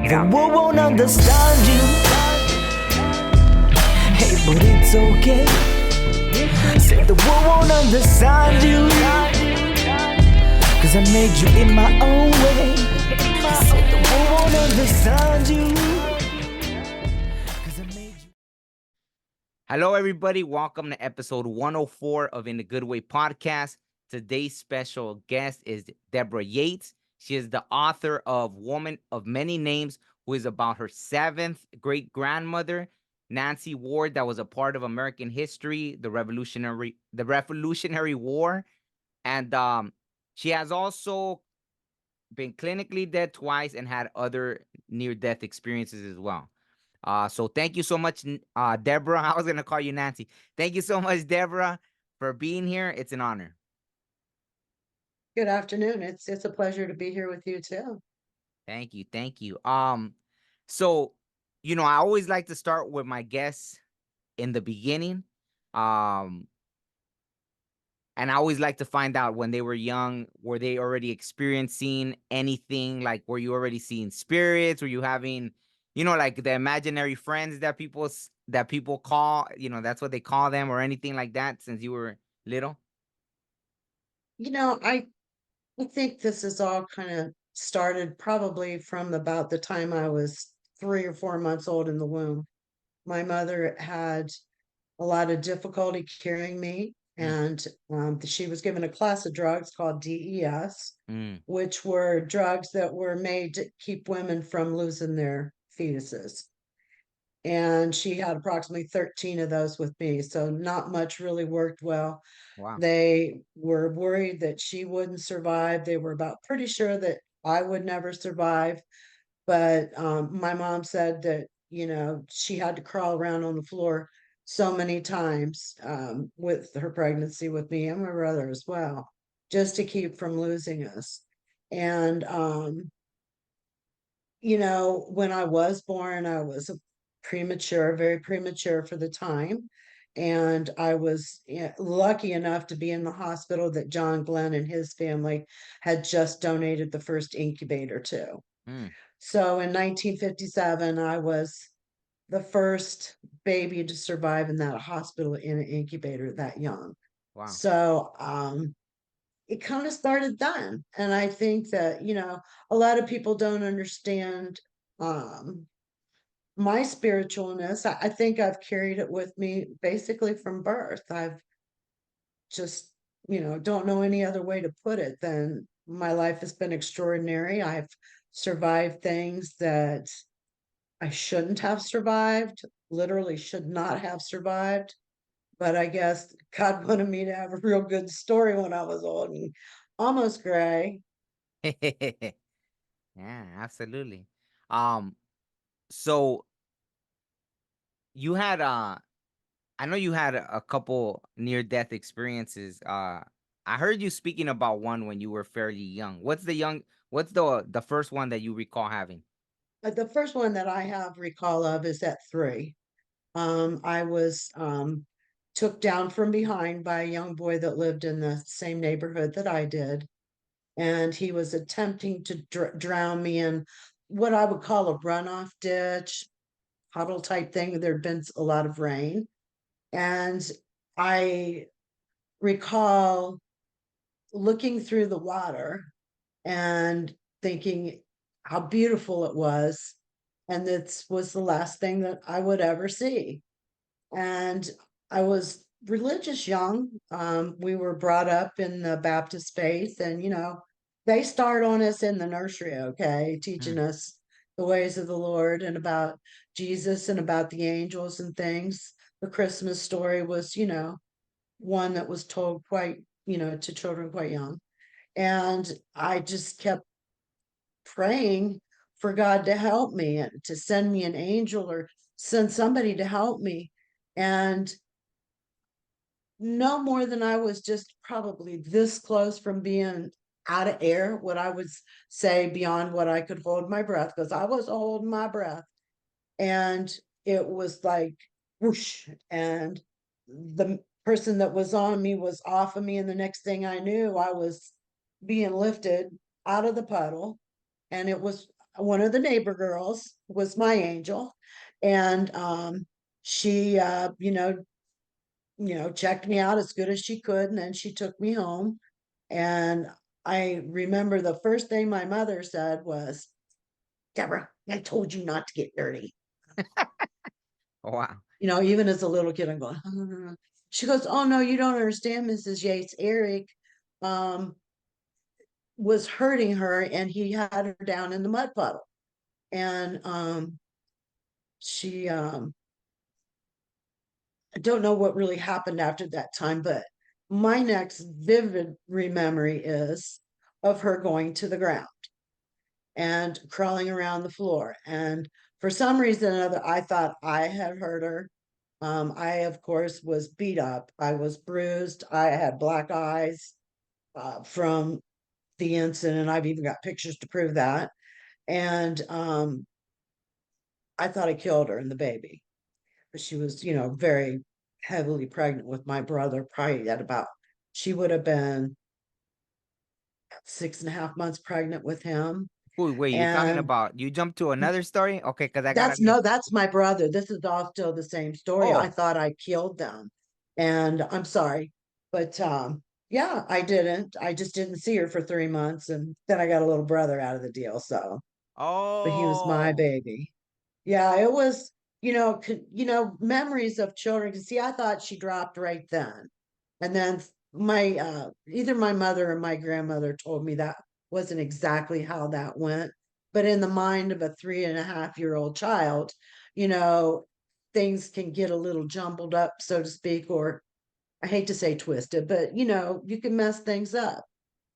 The world won't understand you. Hey, but it's okay. Said the world won't understand you. Cause I made you in my own way. Said the world won't understand you. Cause I made you. Hello, everybody. Welcome to episode 104 of In the Good Way podcast. Today's special guest is Debra Yates. She is the author of Woman of Many Names, who is about her seventh great-grandmother, Nancy Ward, that was a part of American history, the Revolutionary War. And she has also been clinically dead twice and had other near-death experiences as well. So thank you so much, Debra. I was going to call you Nancy. Thank you so much, Debra, for being here. It's an honor. Good afternoon. It's a pleasure to be here with you too. Thank you. Thank you. So, I always like to start with my guests in the beginning. And I always like to find out when they were young, were they already experiencing anything? Like, were you already seeing spirits? Were you having, like the imaginary friends that people call, that's what they call them, or anything like that since you were little? I think this is all kind of started probably from about the time I was 3 or 4 months old in the womb. My mother had a lot of difficulty carrying me, Mm, and she was given a class of drugs called DES, mm, which were drugs that were made to keep women from losing their fetuses. And she had approximately 13 of those with me, so not much really worked well. wow. They were worried that she wouldn't survive. They were about pretty sure that I would never survive. But my mom said that, she had to crawl around on the floor so many times with her pregnancy with me and my brother as well, just to keep from losing us. And when I was born, I was premature, very premature for the time. And I was lucky enough to be in the hospital that John Glenn and his family had just donated the first incubator to. Mm, So in 1957, I was the first baby to survive in that hospital in an incubator that young. wow. So it kind of started then. And I think that, a lot of people don't understand um, my spiritualness. I think I've carried it with me basically from birth. I've just, don't know any other way to put it than my life has been extraordinary. I've survived things that I shouldn't have survived, literally should not have survived. But I guess God wanted me to have a real good story when I was old and almost gray. Yeah, absolutely. Um, so you had I know you had a couple near death experiences. I heard you speaking about one when you were fairly young. What's the first one that you recall having? The first one that I have recall of is at 3. I was took down from behind by a young boy that lived in the same neighborhood that I did, and he was attempting to drown me in what I would call a runoff ditch, puddle type thing. There'd been a lot of rain, and I recall looking through the water and thinking how beautiful it was, and this was the last thing that I would ever see. And I was religious young. We were brought up in the Baptist faith, and they start on us in the nursery, okay, teaching Mm, us the ways of the Lord and about Jesus and about the angels and things. The Christmas story was, one that was told quite, to children quite young. And I just kept praying for God to help me and to send me an angel or send somebody to help me. And no more than I was just probably this close from being out of air, what I would say beyond what I could hold my breath, because I was holding my breath. And it was like whoosh, and the person that was on me was off of me. And the next thing I knew, I was being lifted out of the puddle. And it was one of the neighbor girls was my angel, and she checked me out as good as she could, and then she took me home. And I remember the first thing my mother said was, Deborah, I told you not to get dirty. Wow. Even as a little kid, I'm going, she goes, oh no, you don't understand, Mrs. Yates. Eric was hurting her, and he had her down in the mud puddle. And she I don't know what really happened after that time, but my next vivid memory is of her going to the ground and crawling around the floor. And for some reason or another, I thought I had hurt her. I, of course, was beat up. I was bruised. I had black eyes from the incident. I've even got pictures to prove that. And I thought I killed her and the baby. But she was, very heavily pregnant with my brother, probably she would have been 6.5 months pregnant with him. Wait, you're talking And about, you jumped to another story? Okay, because I gotta that's know. no, that's my brother. This is all still the same story. I Oh, thought I killed them. And I'm sorry. But yeah, I didn't. I just didn't see her for 3 months. And then I got a little brother out of the deal. So, but he was my oh. baby. Yeah, it was, memories of children. Cause see, I thought she dropped right then. And then my either my mother or my grandmother told me that wasn't exactly how that went. But in the mind of a 3.5-year-old child, you know, things can get a little jumbled up, so to speak, or I hate to say twisted, but you can mess things up.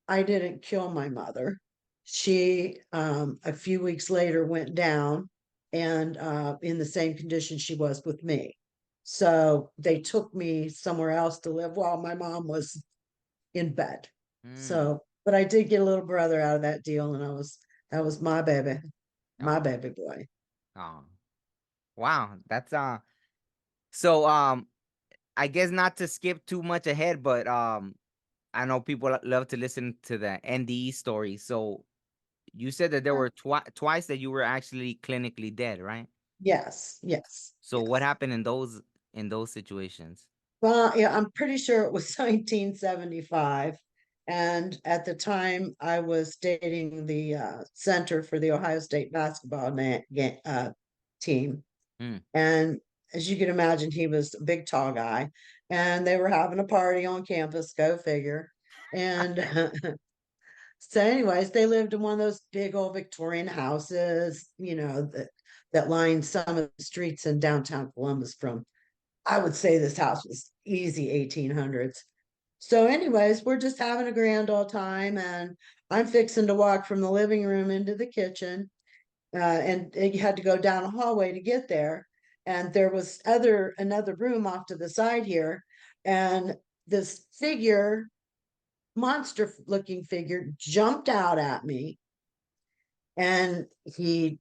I didn't kill my mother. She, a few weeks later, went down and in the same condition she was with me. So they took me somewhere else to live while my mom was in bed. Mm. So, but I did get a little brother out of that deal, and that was my Oh, baby boy. oh. Wow. That's so I guess not to skip too much ahead, but I know people love to listen to the NDE story. So you said that there were twice that you were actually clinically dead, right? Yes, yes, So what yes. happened in those situations? Well, yeah, I'm pretty sure it was 1975. And at the time, I was dating the center for the Ohio State basketball team. Mm. And as you can imagine, he was a big, tall guy. And they were having a party on campus, go figure. And so, anyways, they lived in one of those big old Victorian houses, that lined some of the streets in downtown Columbus from, I would say this house was easy 1800s. So, anyways, we're just having a grand old time, and I'm fixing to walk from the living room into the kitchen, and you had to go down a hallway to get there. And there was another room off to the side here, and this monster-looking figure, jumped out at me, and he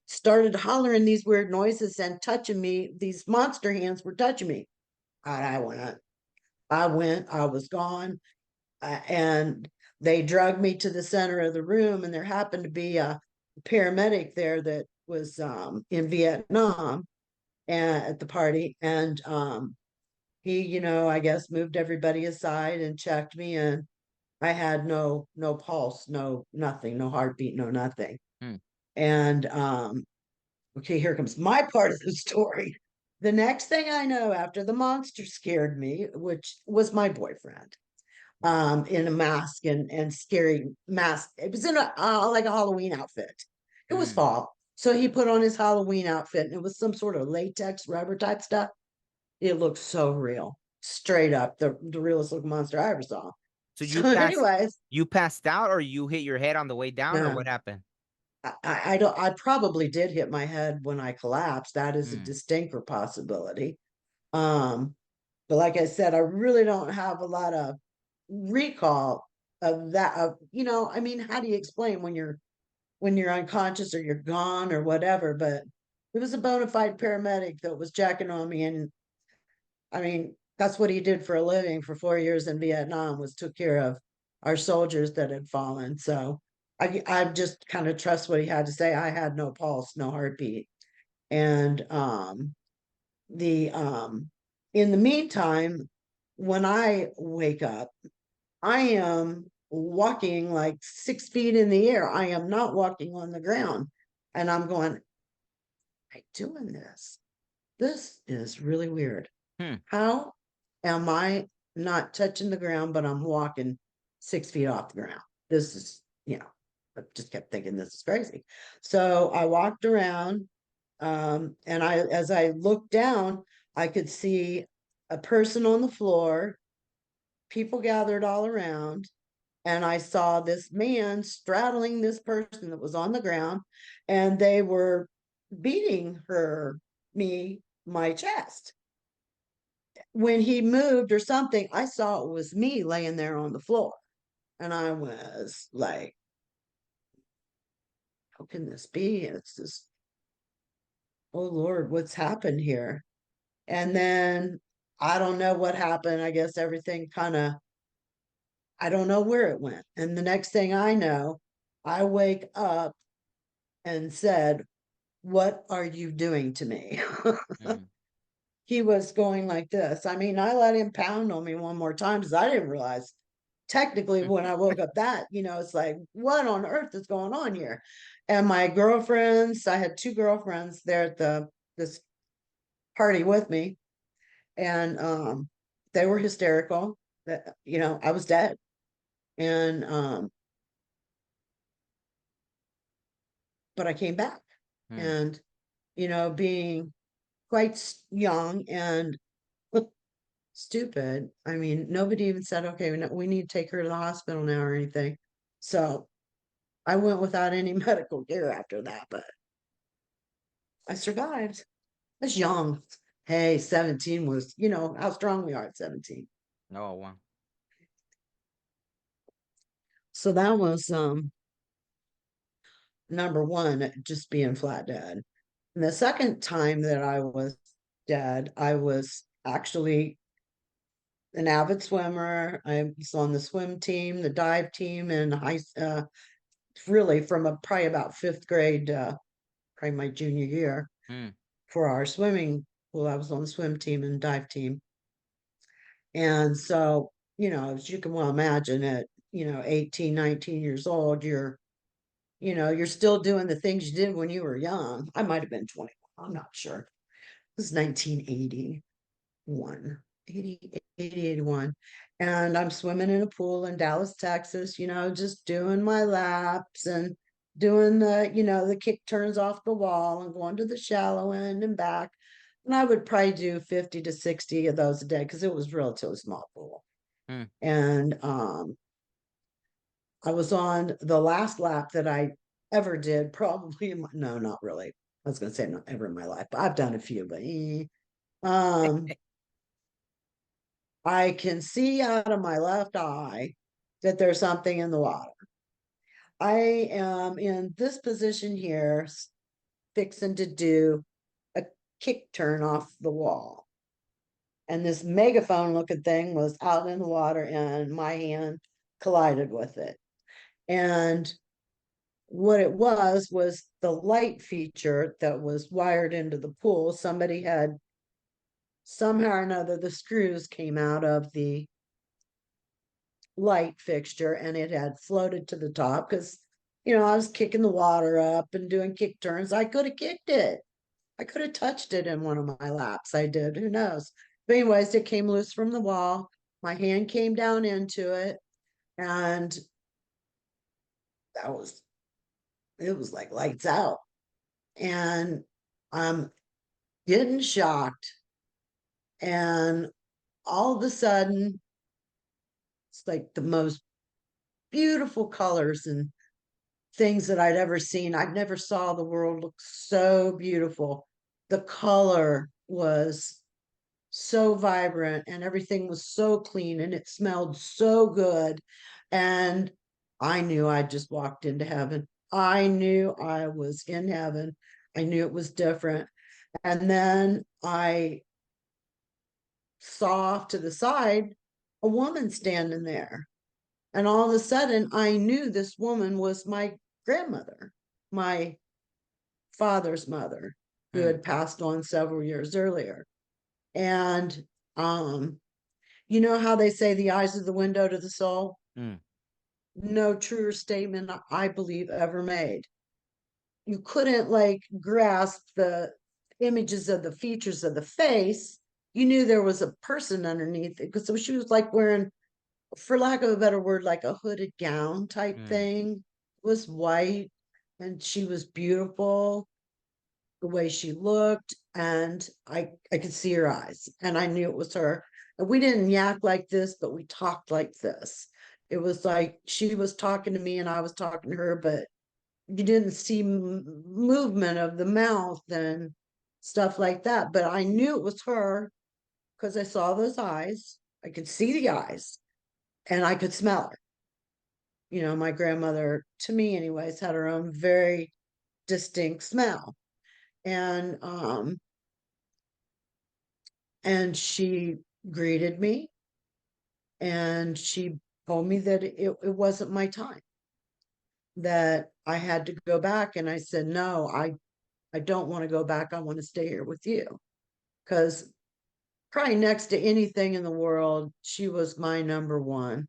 started hollering these weird noises and touching me. These monster hands were touching me. And I was gone. And they dragged me to the center of the room, and there happened to be a paramedic there that was in Vietnam at the party. And he, I guess moved everybody aside and checked me, and I had no pulse, no nothing, no heartbeat, no nothing. Mm. And okay, here comes my part of the story. The next thing I know, after the monster scared me, which was my boyfriend, in a mask and scary mask. It was in a like a Halloween outfit. It was Mm. fall. So he put on his Halloween outfit, and it was some sort of latex rubber type stuff. It looked so real. Straight up, the realest looking monster I ever saw. So So, anyways, you passed out, or you hit your head on the way down, or no, what happened? I don't. I probably did hit my head when I collapsed. That is a Mm. distinct possibility. Um, but like I said, I really don't have a lot of recall of that. I mean, how do you explain when you're unconscious or you're gone or whatever? But it was a bona fide paramedic that was checking on me, and I mean, that's what he did for a living for 4 years in Vietnam, was took care of our soldiers that had fallen. So I just kind of trust what he had to say. I had no pulse, no heartbeat. And the in the meantime, when I wake up, I am walking like 6 feet in the air. I am not walking on the ground. And I'm going, I'm doing this. This is really weird. Hmm. How am I not touching the ground, but I'm walking 6 feet off the ground? This is, I just kept thinking this is crazy. So I walked around, and as I looked down, I could see a person on the floor, people gathered all around, and I saw this man straddling this person that was on the ground, and they were beating my chest. When he moved or something, I saw it was me laying there on the floor. And I was like, how can this be? It's just, oh Lord, what's happened here? And then I don't know what happened. I guess everything kind of, I don't know where it went. And the next thing I know, I wake up and said, what are you doing to me? Mm. He was going like this. I mean, I let him pound on me one more time because I didn't realize technically when I woke up that, it's like, what on earth is going on here? And my girlfriends, I had two girlfriends there at this party with me, and they were hysterical that, I was dead. And but I came back, Hmm. and being quite young and stupid. I mean, nobody even said, okay, we need to take her to the hospital now or anything. So I went without any medical care after that, but I survived. I was young. Hey, 17 was, how strong we are at 17. Oh wow. So that was number one, just being flat dead. And the second time that I was dead, I was actually an avid swimmer. I was on the swim team, the dive team, and really from probably about fifth grade, probably my junior year Hmm. for our swimming. Well, I was on the swim team and dive team. And so, as you can well imagine at, 18, 19 years old, you're still doing the things you did when you were young. I might have been 20. I'm not sure. It was 1981, 81. And I'm swimming in a pool in Dallas, Texas, just doing my laps and doing the kick turns off the wall and going to the shallow end and back. And I would probably do 50 to 60 of those a day because it was a relatively small pool. Hmm. And I was on the last lap that I ever did, probably no, not really. I was going to say not ever in my life, but I've done a few, but I can see out of my left eye that there's something in the water. I am in this position here, fixing to do a kick turn off the wall. And this megaphone looking thing was out in the water, and my hand collided with it. And what it was the light feature that was wired into the pool. Somebody had somehow or another, the screws came out of the light fixture and it had floated to the top because, I was kicking the water up and doing kick turns. I could have kicked it. I could have touched it in one of my laps. I did. Who knows? But anyways, it came loose from the wall. My hand came down into it, and it was like lights out. And I'm getting shocked. And all of a sudden, it's like the most beautiful colors and things that I'd ever seen. I'd never saw the world look so beautiful. The color was so vibrant and everything was so clean and it smelled so good. And I knew I just walked into heaven. I knew I was in heaven. I knew it was different. And then I saw off to the side a woman standing there. And all of a sudden, I knew this woman was my grandmother, my father's mother, who had passed on several years earlier. And you know how they say the eyes are the window to the soul? Mm. No truer statement I believe ever made. You couldn't like grasp the images of the features of the face. You knew there was a person underneath it because she was like wearing, for lack of a better word, like a hooded gown type thing. It was white and she was beautiful the way she looked, and I could see her eyes and I knew it was her. And we didn't yak like this, but we talked like this. It was like she was talking to me and I was talking to her, but you didn't see movement of the mouth and stuff like that. But I knew it was her because I saw those eyes. I could see the eyes and I could smell her. You know, my grandmother, to me anyways, had her own very distinct smell. And she greeted me and she told me that it wasn't my time, that I had to go back. And I said, no, I don't want to go back. I want to stay here with you. Because probably next to anything in the world, she was my number one.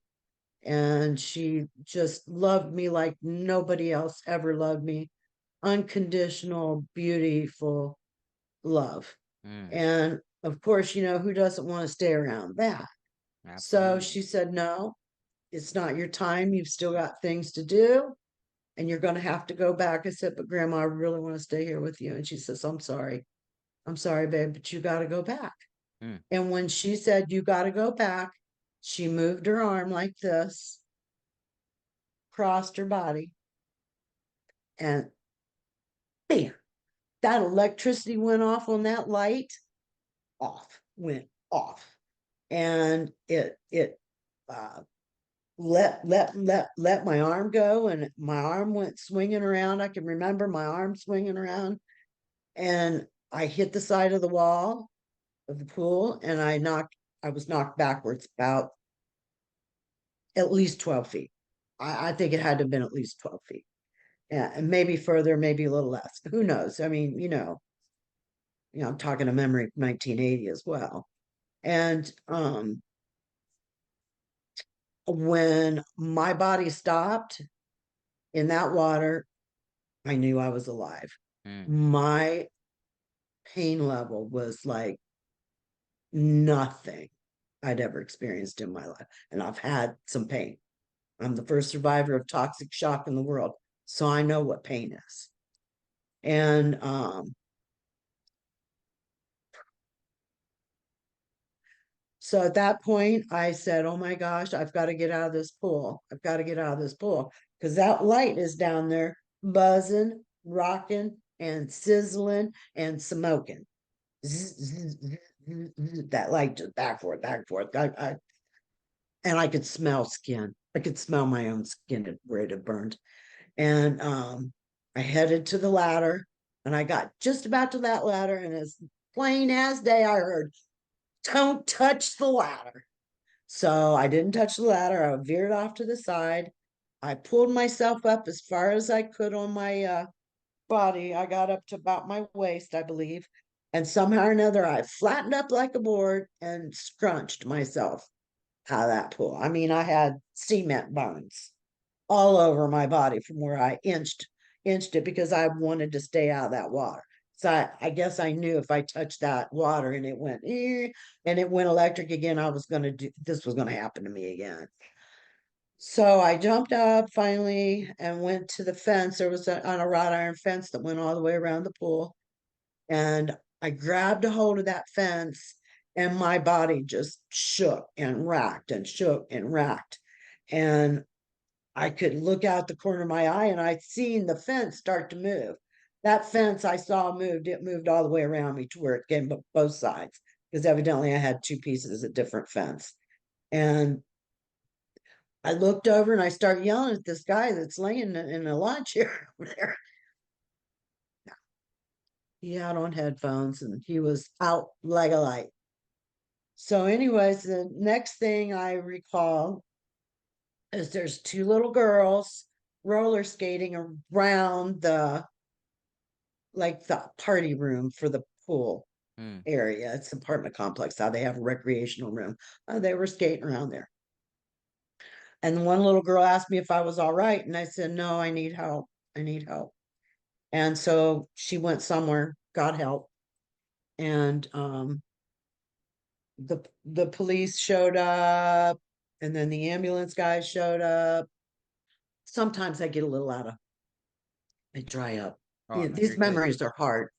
And she just loved me like nobody else ever loved me. Unconditional, beautiful love. And of course, you know, who doesn't want to stay around that? So she said, no, it's not your time. You've still got things to do and you're going to have to go back. I said, but Grandma, I really want to stay here with you. And she says, I'm sorry, babe, but you got to go back. And when she said, you got to go back, she moved her arm like this, crossed her body, and bam, that electricity went off on that light, went off. And it let my arm go, and my arm went swinging around. I can remember my arm swinging around, and I hit the side of the wall of the pool, and I was knocked backwards about at least 12 feet. I think it had to have been at least 12 feet. Yeah, and maybe further, maybe a little less. Who knows? I mean, I'm talking a memory 1980 as well. And when my body stopped in that water, I knew I was alive. My pain level was like nothing I'd ever experienced in my life. And I've had some pain. I'm the first survivor of toxic shock in the world, so I know what pain is. And so at that point, I said, oh my gosh, I've got to get out of this pool. I've got to get out of this pool because that light is down there buzzing, rocking, and sizzling and smoking. That light just back forth, back forth. And I could smell skin. I could smell my own skin where it had burned. And I headed to the ladder, and I got just about to that ladder, and as plain as day, I heard, don't touch the ladder. So I didn't touch the ladder. I veered off to the side. I pulled myself up as far as I could on my body. I got up to about my waist, I believe. And somehow or another, I flattened up like a board and scrunched myself out of that pool. I mean, I had cement bones all over my body from where I inched it because I wanted to stay out of that water. So I guess I knew if I touched that water and it went and it went electric again, this was gonna happen to me again. So I jumped up finally and went to the fence. There was on a wrought iron fence that went all the way around the pool. And I grabbed a hold of that fence, and my body just shook and racked and shook and racked. And I could look out the corner of my eye and I'd seen the fence start to move. That fence I saw moved, it moved all the way around me to where it came both sides, because evidently I had two pieces of different fence. And I looked over and I started yelling at this guy that's laying in a lawn chair over there. He had on headphones and he was out like a light. So, anyways, the next thing I recall is there's two little girls roller skating around the party room for the pool Mm. area. It's an apartment complex. How they have a recreational room. They were skating around there. And one little girl asked me if I was all right. And I said, no, I need help. I need help. And so she went somewhere, got help. And the police showed up, and then the ambulance guys showed up. Sometimes I get a little I dry up. Oh no, These you're good. memories are hard.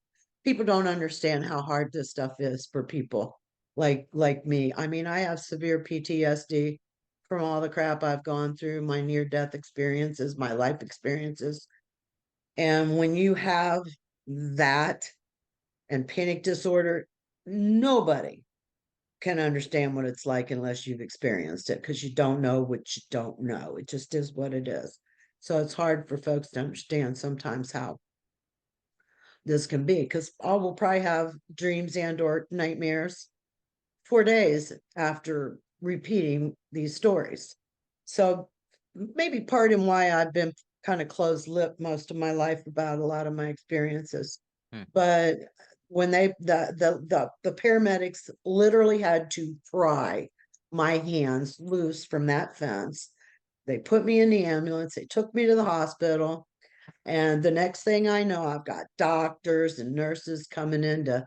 People don't understand how hard this stuff is for people like me. I mean, I have severe PTSD from all the crap I've gone through, my near death experiences, my life experiences. And when you have that and panic disorder, nobody can understand what it's like unless you've experienced it, because you don't know what you don't know. It just is what it is. So it's hard for folks to understand sometimes how this can be, because I will probably have dreams and or nightmares for days after repeating these stories. So maybe part in why I've been kind of closed lip most of my life about a lot of my experiences. Hmm. But when the paramedics literally had to pry my hands loose from that fence, they put me in the ambulance, they took me to the hospital, and the next thing I know, I've got doctors and nurses coming in to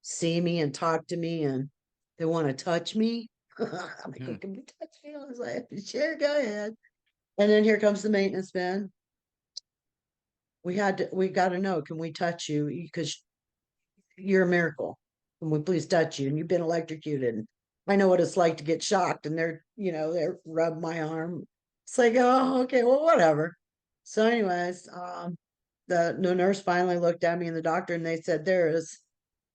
see me and talk to me, and they want to touch me. I'm like, Hmm. can we touch me? I was like, sure, go ahead. And then here comes the maintenance man. We got to know, can we touch you? Because you're a miracle. Can we please touch you? And you've been electrocuted. And I know what it's like to get shocked, and they're rub my arm. It's like, oh, okay, well, whatever. So, anyways, the nurse finally looked at me and the doctor, and they said, there is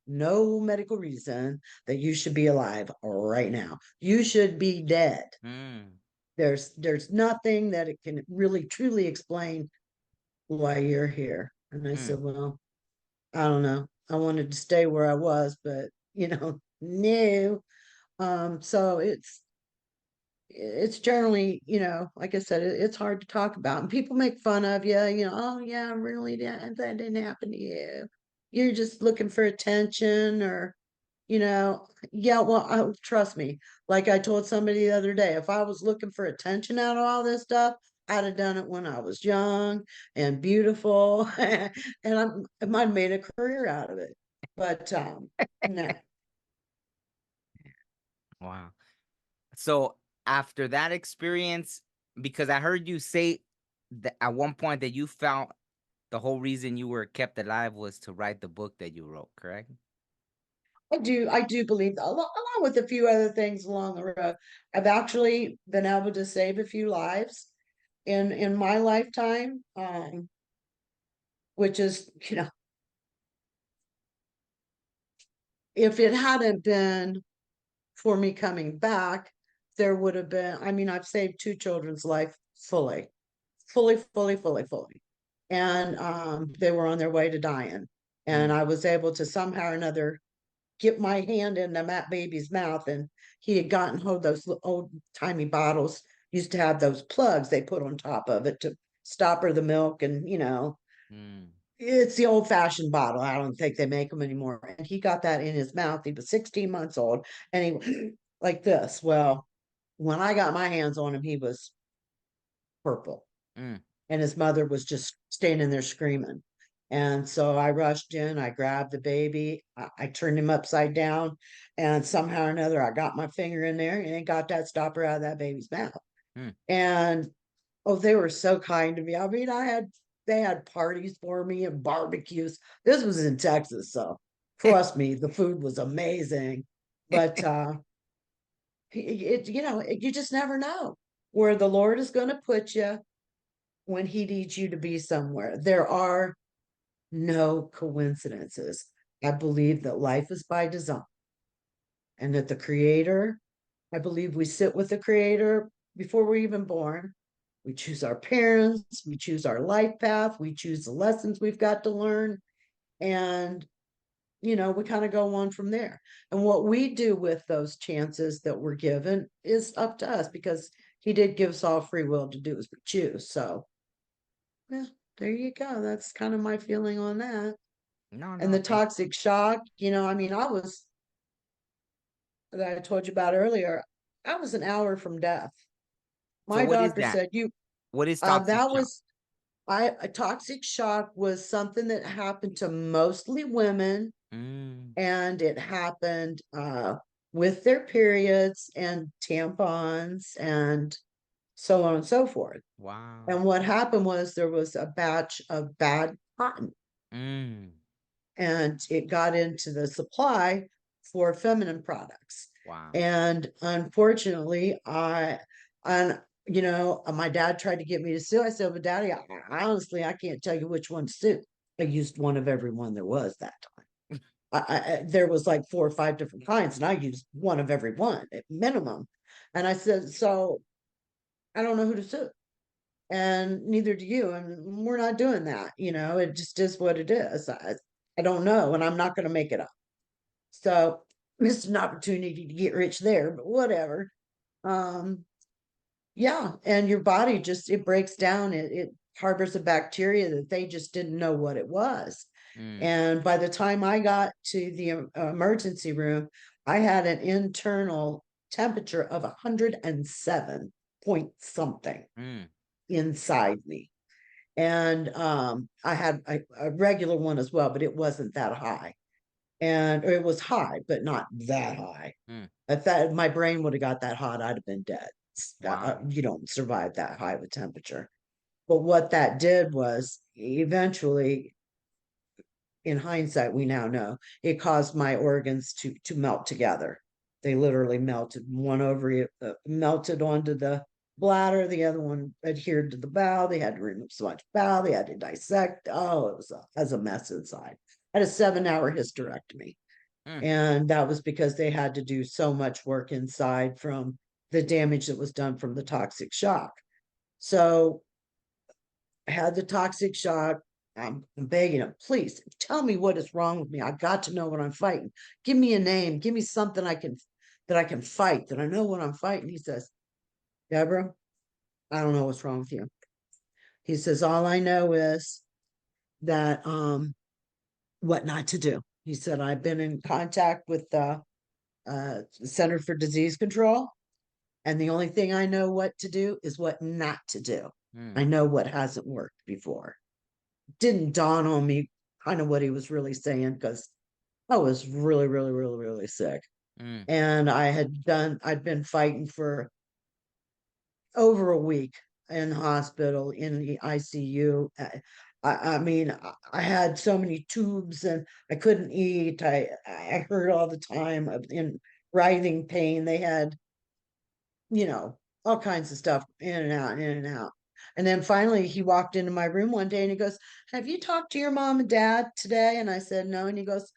no medical reason that you should be alive right now. You should be dead. Mm. There's nothing that it can really truly explain why you're here. And I Mm. said, well, I don't know. I wanted to stay where I was, but no. So it's generally, like I said, it's hard to talk about, and people make fun of you. Oh yeah, really, that didn't happen to you. You're just looking for attention, or yeah. Well, trust me. Like I told somebody the other day, if I was looking for attention out of all this stuff, I'd have done it when I was young and beautiful, and I might have made a career out of it. But no. Wow. So after that experience, because I heard you say that at one point that you felt the whole reason you were kept alive was to write the book that you wrote, correct? I do believe that, along with a few other things along the road. I've actually been able to save a few lives in my lifetime, which is, if it hadn't been for me coming back, there would have been, I mean, I've saved two children's life fully, fully, fully, fully, fully. And they were on their way to dying. And Mm. I was able to somehow or another get my hand in that baby's mouth, and he had gotten hold of those old timey bottles, used to have those plugs they put on top of it to stop her the milk, and Mm. it's the old fashioned bottle. I don't think they make them anymore. And he got that in his mouth. He was 16 months old, and he like this. Well, when I got my hands on him, he was purple, Mm. and his mother was just standing there screaming. And so I rushed in, I grabbed the baby, I turned him upside down, and somehow or another, I got my finger in there and got that stopper out of that baby's mouth. Mm. And oh, they were so kind to me. I mean, they had parties for me and barbecues. This was in Texas, so trust me, the food was amazing. But you just never know where the Lord is going to put you when he needs you to be somewhere. There are no coincidences. I believe that life is by design, and that the creator, I believe we sit with the creator before we're even born. We choose our parents, we choose our life path, we choose the lessons we've got to learn. And, we kind of go on from there. And what we do with those chances that we're given is up to us, because he did give us all free will to do as we choose. So, yeah, there you go. That's kind of my feeling on that. No, And no, the toxic shock, I mean, that I told you about earlier, I was an hour from death. so My what is doctor that? said, What is toxic that shock? was, a toxic shock was something that happened to mostly women, Mm, and it happened, with their periods and tampons and so on and so forth. wow. And what happened was there was a batch of bad cotton, Mm, and it got into the supply for feminine products. wow. And unfortunately, and my dad tried to get me to sue. I said, but Daddy, honestly, I can't tell you which one to sue. I used one of every one there was that time. There was like 4 or 5 different kinds, and I used one of every one at minimum. And I said, so I don't know who to sue, and neither do you. And we're not doing that. It just is what it is. I don't know, and I'm not going to make it up. So missed an opportunity to get rich there, but whatever. Um, yeah, and your body just it breaks down. It harbors a bacteria that they just didn't know what it was. Mm, And by the time I got to the emergency room, I had an internal temperature of 107 point something mm, inside me. And I had a regular one as well, but it wasn't that high. And it was high, but not that high. mm. If that my brain would have got that hot, I'd have been dead. Wow. You don't survive that high of a temperature. But what that did was eventually, in hindsight, we now know it caused my organs to melt together. They literally melted. One ovary melted onto the bladder, the other one adhered to the bowel. They had to remove so much bowel. They had to dissect. Oh, it was a mess inside. I had a 7-hour hysterectomy. Mm, And that was because they had to do so much work inside from the damage that was done from the toxic shock. So I had the toxic shock. I'm begging him, please tell me what is wrong with me. I got to know what I'm fighting. Give me a name. Give me something I can fight, that I know what I'm fighting. He says, Deborah, I don't know what's wrong with you. He says, all I know is that what not to do. He said, I've been in contact with the Center for Disease Control, and the only thing I know what to do is what not to do. mm, I know what hasn't worked before. Didn't dawn on me kind of what he was really saying, because I was really, really, really, really sick. mm, And I'd been fighting for over a week in the hospital, in the ICU. I mean, I had so many tubes and I couldn't eat. I hurt all the time in writhing pain. They had, all kinds of stuff in and out, in and out. And then finally he walked into my room one day and he goes, have you talked to your mom and dad today? And I said, no. And he goes,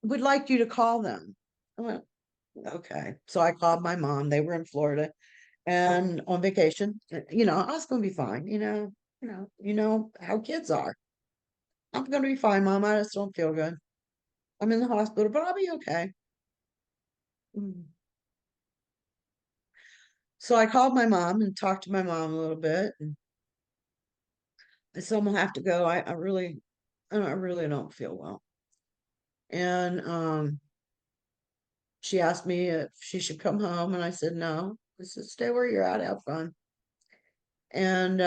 would like you to call them. I went, okay. So I called my mom. They were in Florida and on vacation. I was going to be fine. How kids are. I'm going to be fine, Mom. I just don't feel good. I'm in the hospital, but I'll be okay. Mm. So I called my mom and talked to my mom a little bit. And I said, I'm gonna have to go. I really don't feel well. And she asked me if she should come home, and I said no. I said, stay where you're at, have fun. And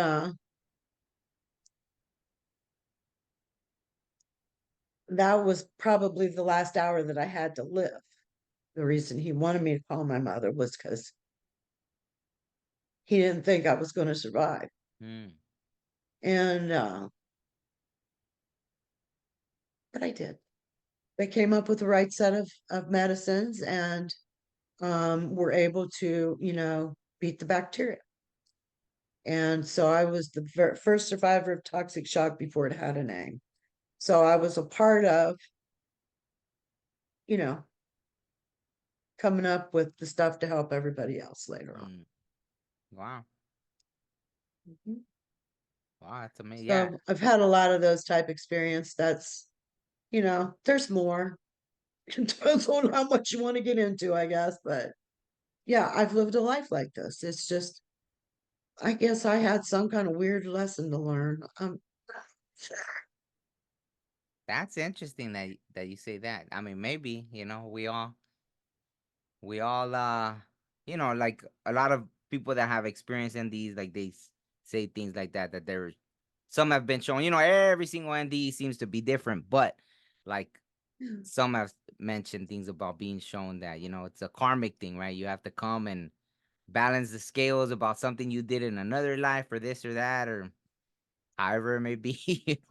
that was probably the last hour that I had to live. The reason he wanted me to call my mother was because he didn't think I was going to survive. mm. And but I did. They came up with the right set of medicines, and were able to, beat the bacteria. And so I was the first survivor of toxic shock before it had a name. So I was a part of, you know, coming up with the stuff to help everybody else later on. Mm. Wow. Mhm. Wow, that's amazing. Yeah. So I've had a lot of those type experience. That's, there's more. It depends on how much you want to get into, I guess. But yeah, I've lived a life like this. It's just I guess I had some kind of weird lesson to learn. That's interesting that you say that. I mean, maybe, we all like a lot of people that have experience in these, like they say things like that there some have been shown, every single NDE seems to be different, but like some have mentioned things about being shown that, it's a karmic thing, right? You have to come and balance the scales about something you did in another life or this or that or however it may be,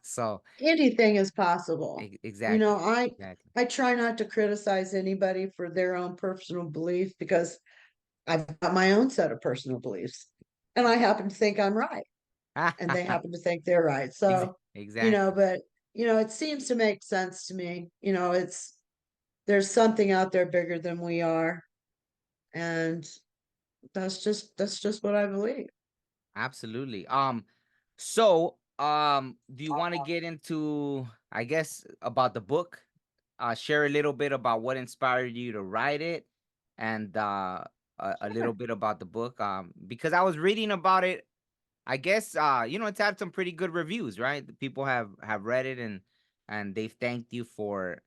so Anything is possible. You know, exactly. I Exactly. I try not to criticize anybody for their own personal beliefs because I've got my own set of personal beliefs, and I happen to think I'm right, and they happen to think they're right. So, Exactly. but it seems to make sense to me. There's something out there bigger than we are, and that's just what I believe. Absolutely. So, do you want to get into, I guess, about the book? Share a little bit about what inspired you to write it, and a little Sure. bit about the book. Because I was reading about it. I guess it's had some pretty good reviews, right? The people have read it and they've thanked you for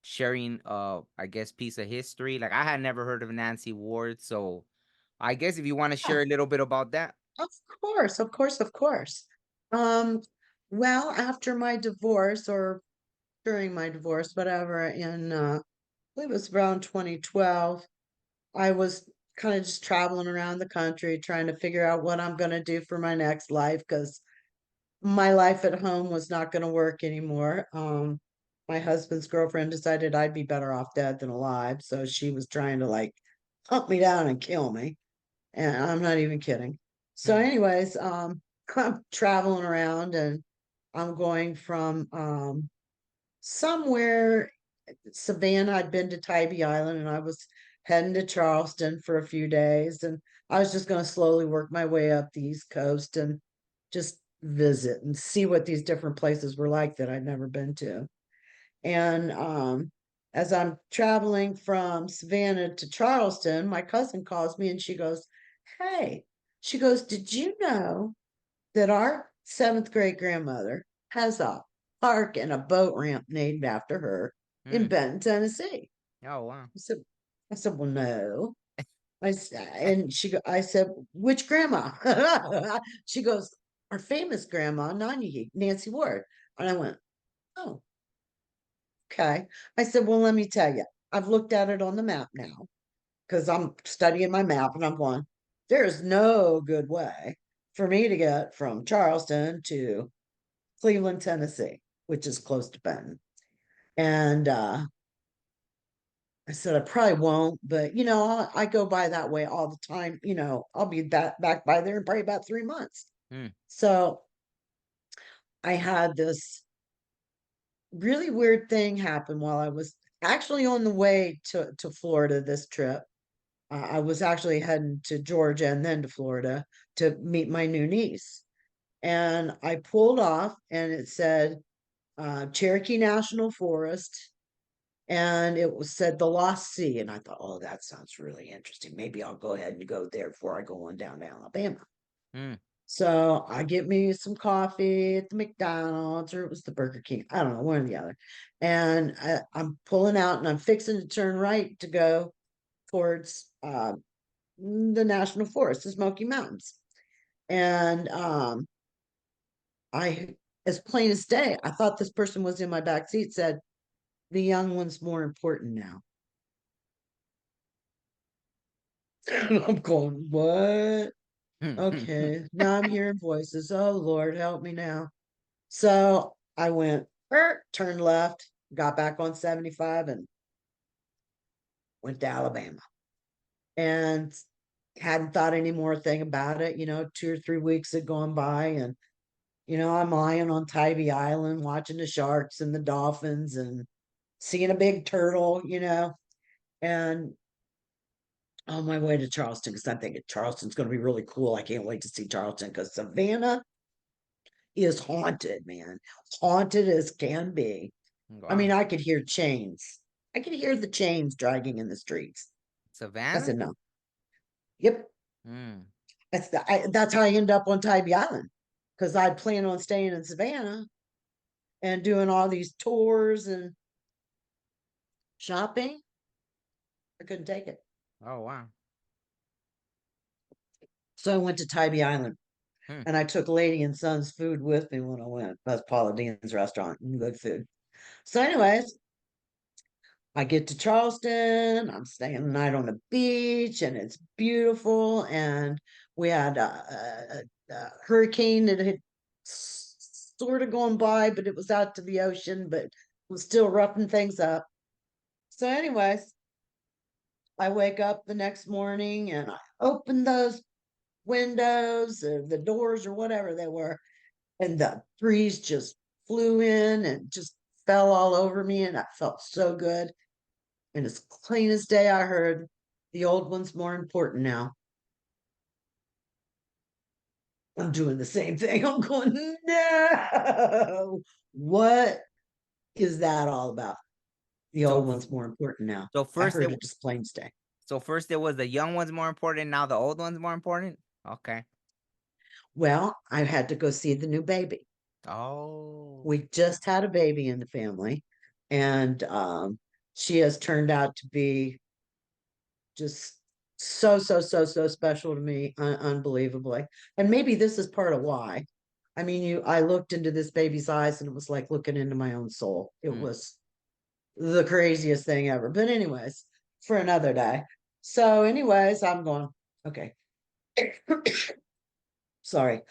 sharing I guess piece of history. Like I had never heard of Nancy Ward, so I guess if you want to Yeah, share a little bit about that. of course, of course, of course. Um, well, after my divorce or during my divorce, whatever, I believe it was around 2012, I was kind of just traveling around the country trying to figure out what I'm going to do for my next life because my life at home was not going to work anymore. My husband's girlfriend decided I'd be better off dead than alive, so she was trying to like hunt me down and kill me, and I'm not even kidding. So, Hmm. anyways, I'm traveling around and I'm going from somewhere Savannah. I'd been to Tybee Island and I was heading to Charleston for a few days. And I was just going to slowly work my way up the East Coast and just visit and see what these different places were like that I'd never been to. And as I'm traveling from Savannah to Charleston, my cousin calls me and she goes, "Hey," she goes, "Did you know that our seventh great grandmother has a park and a boat ramp named after her in Hmm. Benton, Tennessee?" Oh wow. I said, "Well, no." I said, "Which grandma?" She goes, "Our famous grandma, Nanyehi, Nancy Ward." And I went, "Oh, okay." I said, "Well, let me tell you, I've looked at it on the map now because I'm studying my map and I'm going, there's no good way for me to get from Charleston to Cleveland, Tennessee, which is close to Benton." And I said, "I probably won't, but I go by that way all the time. I'll be back by there in probably about 3 months." Hmm. So I had this really weird thing happen while I was actually on the way to Florida this trip. I was actually heading to Georgia and then to Florida to meet my new niece. And I pulled off and it said Cherokee National Forest, and it was said the Lost Sea. And I thought, oh, that sounds really interesting. Maybe I'll go ahead and go there before I go on down to Alabama. Hmm. So I get me some coffee at the McDonald's, or it was the Burger King. I don't know, one or the other. And I'm pulling out and I'm fixing to turn right to go towards the National Forest, the Smoky Mountains. And I, as plain as day, I thought this person was in my back seat, said, "The young one's more important now." I'm going, "What?" Okay, now I'm hearing voices. Oh Lord, help me now. So I went, turned left, got back on 75 and went to Alabama. And hadn't thought any more thing about it. 2 or 3 weeks had gone by, and I'm lying on Tybee Island watching the sharks and the dolphins and seeing a big turtle, and on my way to Charleston because I'm thinking Charleston's going to be really cool. I can't wait to see Charleston because Savannah is haunted, man. Haunted as can be. I Wow. mean, I could hear chains. I could hear the chains dragging in the streets. I Savannah? said, no. Yep. Hmm. That's how I ended up on Tybee Island, because I'd planned on staying in Savannah and doing all these tours and shopping. I couldn't take it. Oh wow. So I went to Tybee Island, Hmm. and I took Lady and Son's food with me when I went. That's Paula Dean's restaurant, and good food. So, anyways, I get to Charleston. I'm staying the night on the beach, and it's beautiful. And we had a hurricane that had sort of gone by, but it was out to the ocean, but was still roughing things up. So, anyways, I wake up the next morning and I open those windows or the doors or whatever they were, and the breeze just flew in and just fell all over me, and I felt so good. And as clean as day, I heard the old one's more important now. I'm doing the same thing. I'm going, no. What is that all about? The So old one's more important now. so I first heard it it just plain stay. so first it was the young one's more important, now the old one's more important? Okay. Well, I had to go see the new baby. Oh. We just had a baby in the family, and she has turned out to be just so special to me, unbelievably. And maybe this is part of why. I mean, I looked into this baby's eyes, and it was like looking into my own soul. It Hmm. was the craziest thing ever. But anyways, for another day. So, anyways, I'm going, okay. Sorry,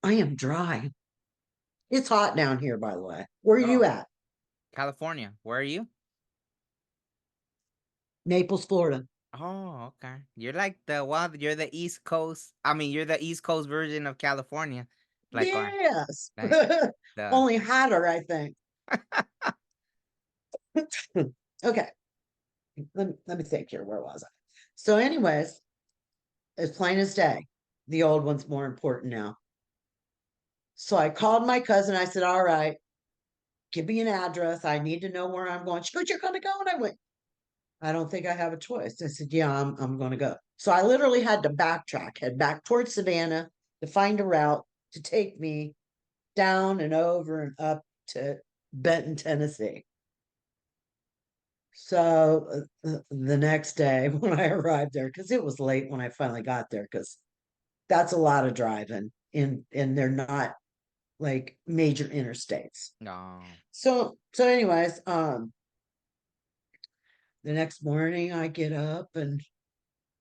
I am dry. It's hot down here, by the way. Where are you Oh, at? California. Where are you? Naples, Florida. Oh, okay. You're like you're the East Coast. I mean, you're the East Coast version of California. Like our Yes. like the Only hotter, I think. Okay. Let me think here. Where was I? So, anyways, as plain as day, the old one's more important now. So I called my cousin. I said, all right, give me an address. I need to know where I'm going. She goes, you're going to go? And I went, I don't think I have a choice. I said, yeah, I'm going to go. So I literally had to backtrack, head back towards Savannah to find a route to take me down and over and up to Benton, Tennessee. So the next day when I arrived there, because it was late when I finally got there, because that's a lot of driving and they're not like major interstates. no. So anyways, the next morning I get up and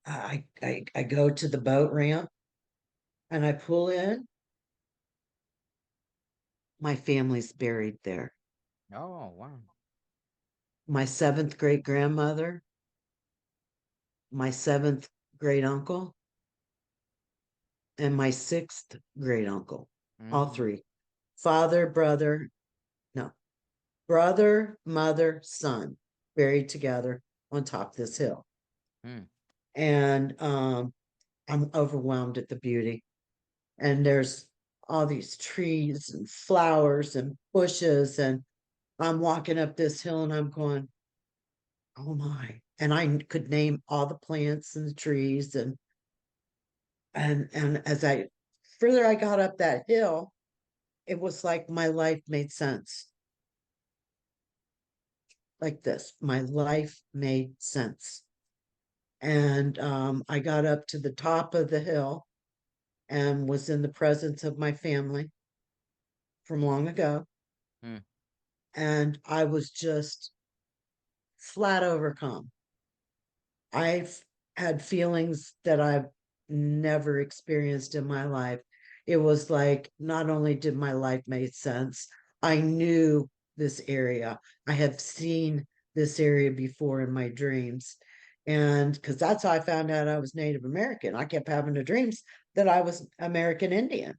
I go to the boat ramp and I pull in. My family's buried there. Oh, wow. My seventh great grandmother, my seventh great uncle, and my sixth great uncle. All Mm, three. Father, brother, no, brother, mother, son, buried together on top of this hill. mm, And I'm overwhelmed at the beauty. And there's all these trees and flowers and bushes, and I'm walking up this hill and I'm going, oh my. And I could name all the plants and the trees, and as I further I got up that hill, it was like my life made sense. Like this, my life made sense. And I got up to the top of the hill and was in the presence of my family from long ago. mm. And I was just flat overcome. I've had feelings that I've never experienced in my life. It was like not only did my life make sense, I knew this area. I have seen this area before in my dreams. And because that's how I found out I was Native American. I kept having the dreams that I was American Indian.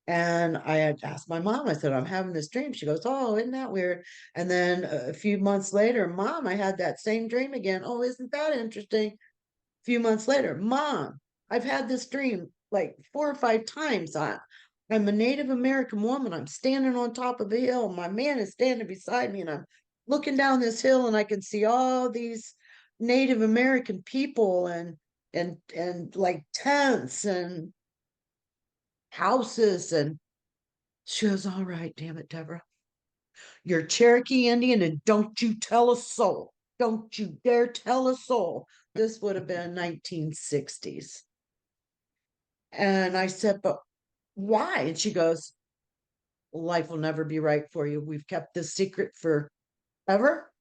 And I had asked my mom, I said, I'm having this dream. She goes, oh, isn't that weird? And then a few months later, Mom, I had that same dream again. Oh, isn't that interesting? A few months later, Mom, I've had this dream like 4 or 5 times. I'm a Native American woman. I'm standing on top of a hill. My man is standing beside me, and I'm looking down this hill, and I can see all these Native American people. And and like tents and houses. And she goes, all right, damn it, Deborah. You're Cherokee Indian, and don't you tell a soul. Don't you dare tell a soul. This would have been 1960s. And I said, but why? And she goes, life will never be right for you. We've kept this secret forever.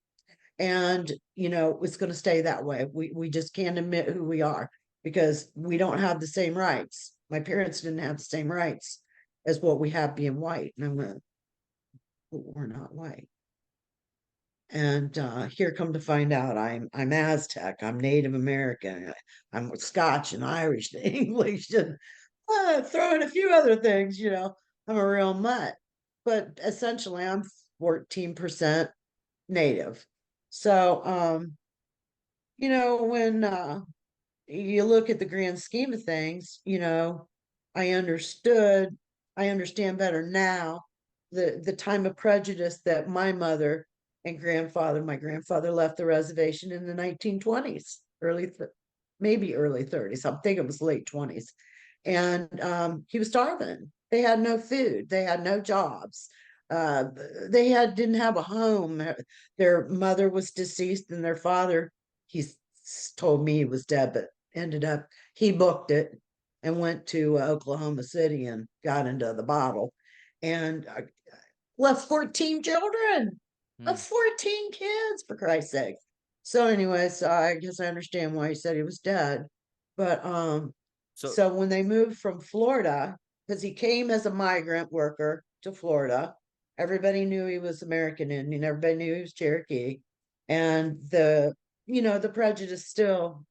And, it's going to stay that way. We just can't admit who we are because we don't have the same rights. My parents didn't have the same rights as what we have being white. And I went, we're not white. And here come to find out I'm Aztec, I'm Native American, I'm Scotch and Irish and English and throw in a few other things, I'm a real mutt. But essentially I'm 14% Native. So when you look at the grand scheme of things, I understood, I understand better now the time of prejudice that my mother and my grandfather left the reservation in the 1920s, maybe early 30s. I think it was late 20s. And he was starving. They had no food. They had no jobs. They didn't have a home. Their mother was deceased and their father, he's told me he was dead, but ended up, he booked it and went to Oklahoma City and got into the bottle and left 14 children, left 14 kids, for Christ's sake. So anyways, I guess I understand why he said he was dead. But so when they moved from Florida, because he came as a migrant worker to Florida, everybody knew he was American Indian, everybody knew he was Cherokee. And the prejudice still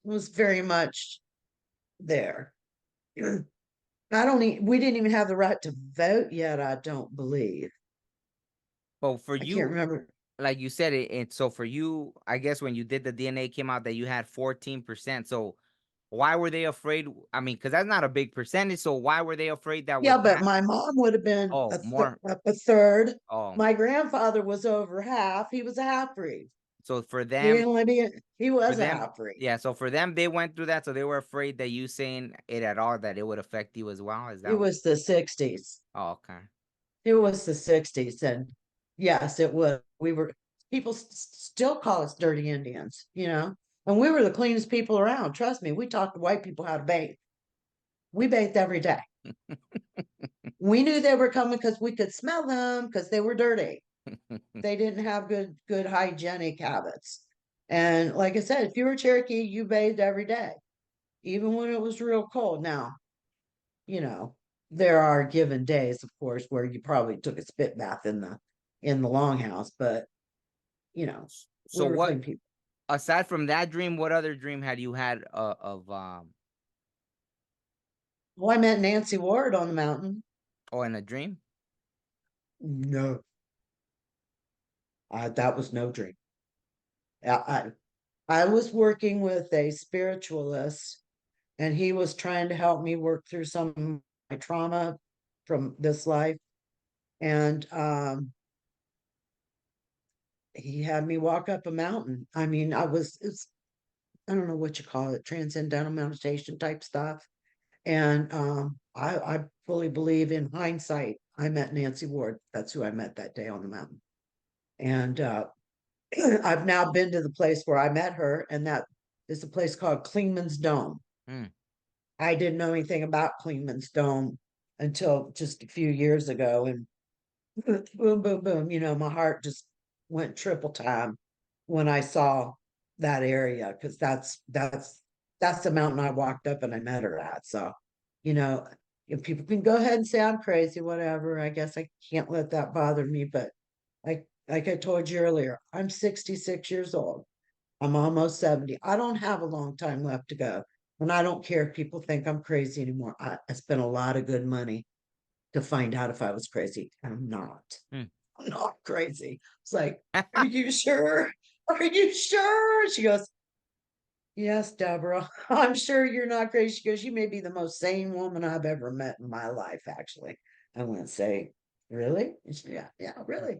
was very much there. We didn't even have the right to vote yet, I don't believe. Well, for I can't you, remember. like you said it, and so for you, I guess when you did the DNA came out that you had 14%. So why were they afraid? I mean, because that's not a big percentage. So why were they afraid that Yeah, with but that? my mom would have been Oh, more. a third. Oh, My grandfather was over half. He was a half breed. so for He them, didn't let me. He for was a them, half breed. yeah. So for them, they went through that. So they were afraid that you saying it at all that it would affect you as well. Is It that? was the 60s. Oh, okay. It was the 60s. And yes, it was. People still call us dirty Indians, and we were the cleanest people around. Trust me, we taught the white people how to bathe. We bathed every day. We knew they were coming because we could smell them because they were dirty. They didn't have good hygienic habits. And like I said, if you were Cherokee, you bathed every day, even when it was real cold. Now, there are given days, of course, where you probably took a spit bath in the longhouse, but we So were what? clean people. Aside from that dream, what other dream had you had of Well, I met Nancy Ward on the mountain. Oh, in a dream? No, that was no dream. I was working with a spiritualist, and he was trying to help me work through some of my trauma from this life. And he had me walk up a mountain. I mean, I don't know what you call it, transcendental meditation type stuff. And I fully believe in hindsight, I met Nancy Ward. That's who I met that day on the mountain. And I've now been to the place where I met her, and that is a place called Klingman's Dome. Mm. I didn't know anything about Klingman's Dome until just a few years ago. And boom, boom, boom, my heart just went triple time when I saw that area, because that's the mountain I walked up and I met her at. So, if people can go ahead and say I'm crazy, whatever, I guess I can't let that bother me. But like I told you earlier, I'm 66 years old. I'm almost 70. I don't have a long time left to go. And I don't care if people think I'm crazy anymore. I spent a lot of good money to find out if I was crazy. And I'm not. Mm. I'm not crazy. It's like, are you sure? Are you sure? She goes, yes, Deborah, I'm sure you're not crazy. She goes, you may be the most sane woman I've ever met in my life, actually. I went, say, really? Yeah, really.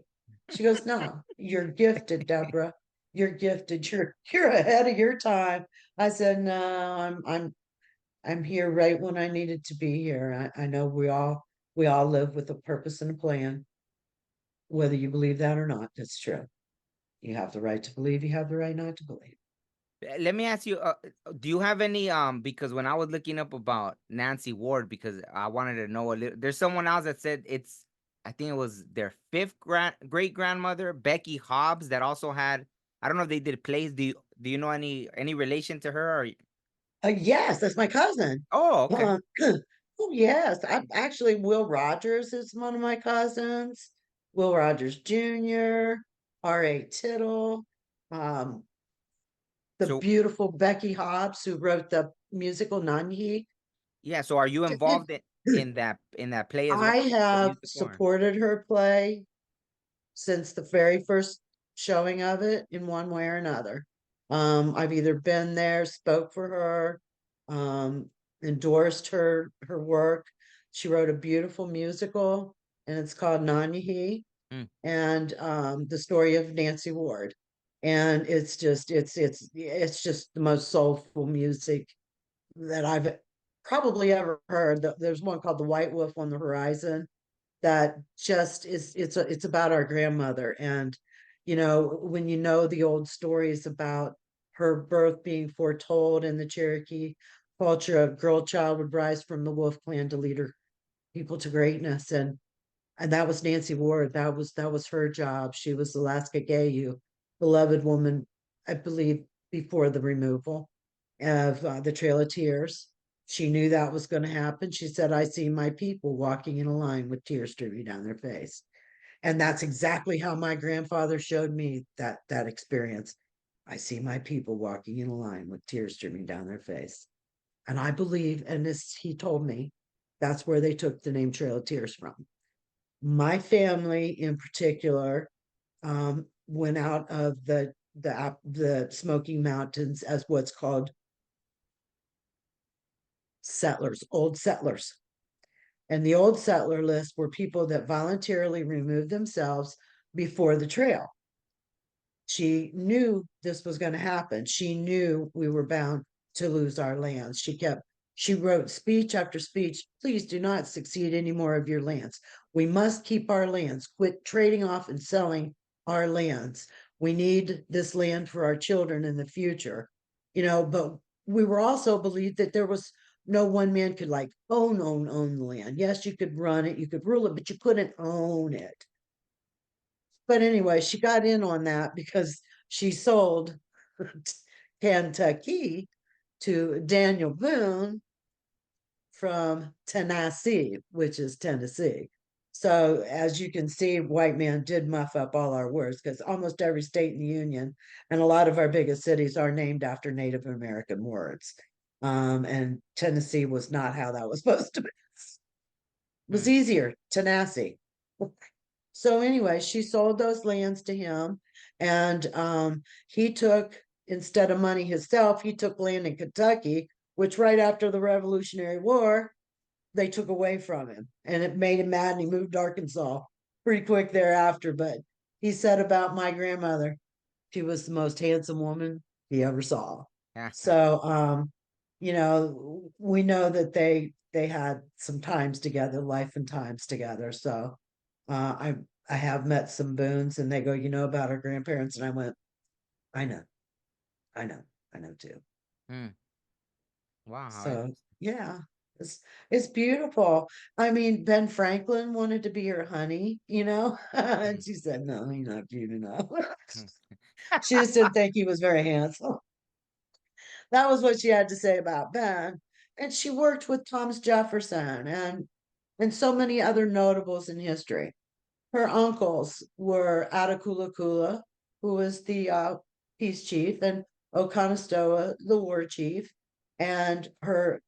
She goes, no, you're gifted, Deborah. You're gifted. You're ahead of your time. I said, no, I'm here right when I needed to be here. I know we all live with a purpose and a plan, whether you believe that or not. That's true. You have the right to believe, you have the right not to believe. Let me ask you, do you have any because when I was looking up about Nancy Ward, because I wanted to know a little, there's someone else that said it's, I think it was their fifth great grandmother, Becky Hobbs, that also had, I don't know if they did plays. Do you know any relation to her? Or Yes, that's my cousin. oh, okay. Oh, yes. I actually, Will Rogers is one of my cousins. Will Rogers Jr., R.A. Tittle, um, the So beautiful Becky Hobbs, who wrote the musical Nanyehi. yeah, so are you involved in that play as well, I the have musical? supported her play since the very first showing of it in one way or another. I've either been there, spoke for her, um, endorsed her work. She wrote a beautiful musical, and it's called Nanyehi, Mm. and the story of Nancy Ward. And it's just the most soulful music that I've probably ever heard. There's one called The White Wolf on the Horizon that just is it's about our grandmother. And when you know the old stories about her birth being foretold in the Cherokee culture, a girl child would rise from the Wolf Clan to lead her people to greatness. And that was Nancy Ward. That was her job. She was Alaska Gayu, beloved woman, I believe, before the removal of the Trail of Tears. She knew that was going to happen. She said, I see my people walking in a line with tears streaming down their face. And that's exactly how my grandfather showed me that experience. I see my people walking in a line with tears streaming down their face. And I believe, and this he told me, that's where they took the name Trail of Tears from. My family in particular went out of the Smoky Mountains as what's called settlers, old settlers. And the old settler list were people that voluntarily removed themselves before the trail. She knew this was going to happen. She knew we were bound to lose our lands. She wrote speech after speech. Please do not succeed any more of your lands. We must keep our lands. Quit trading off and selling our lands. We need this land for our children in the future. But we were also believed that there was no one man could like own the land. Yes, you could run it, you could rule it, but you couldn't own it. But anyway, she got in on that because she sold Kentucky to Daniel Boone from Tennessee, which is Tennessee. So as you can see, white man did muff up all our words because almost every state in the Union and a lot of our biggest cities are named after Native American words. And Tennessee was not how that was supposed to be. It was Mm. easier, Tennessee. So anyway, she sold those lands to him, and he took, instead of money himself, he took land in Kentucky, which right after the Revolutionary War, they took away from him, and it made him mad, and he moved to Arkansas pretty quick thereafter. But he said about my grandmother, she was the most handsome woman he ever saw. Yeah. So we know that they had some times together, life and times together. So I I have met some Boones, and they go, about our grandparents, and I went, I know, I know, I know too. Mm. Wow, how So interesting. yeah, it's beautiful. I mean, Ben Franklin wanted to be her honey, and Mm. she said, no, he's not cute enough. Mm. She just didn't think he was very handsome. That was what she had to say about Ben. And she worked with Thomas Jefferson and so many other notables in history. Her uncles were Attakulla, who was the peace chief, and Oconostoa, the war chief. And her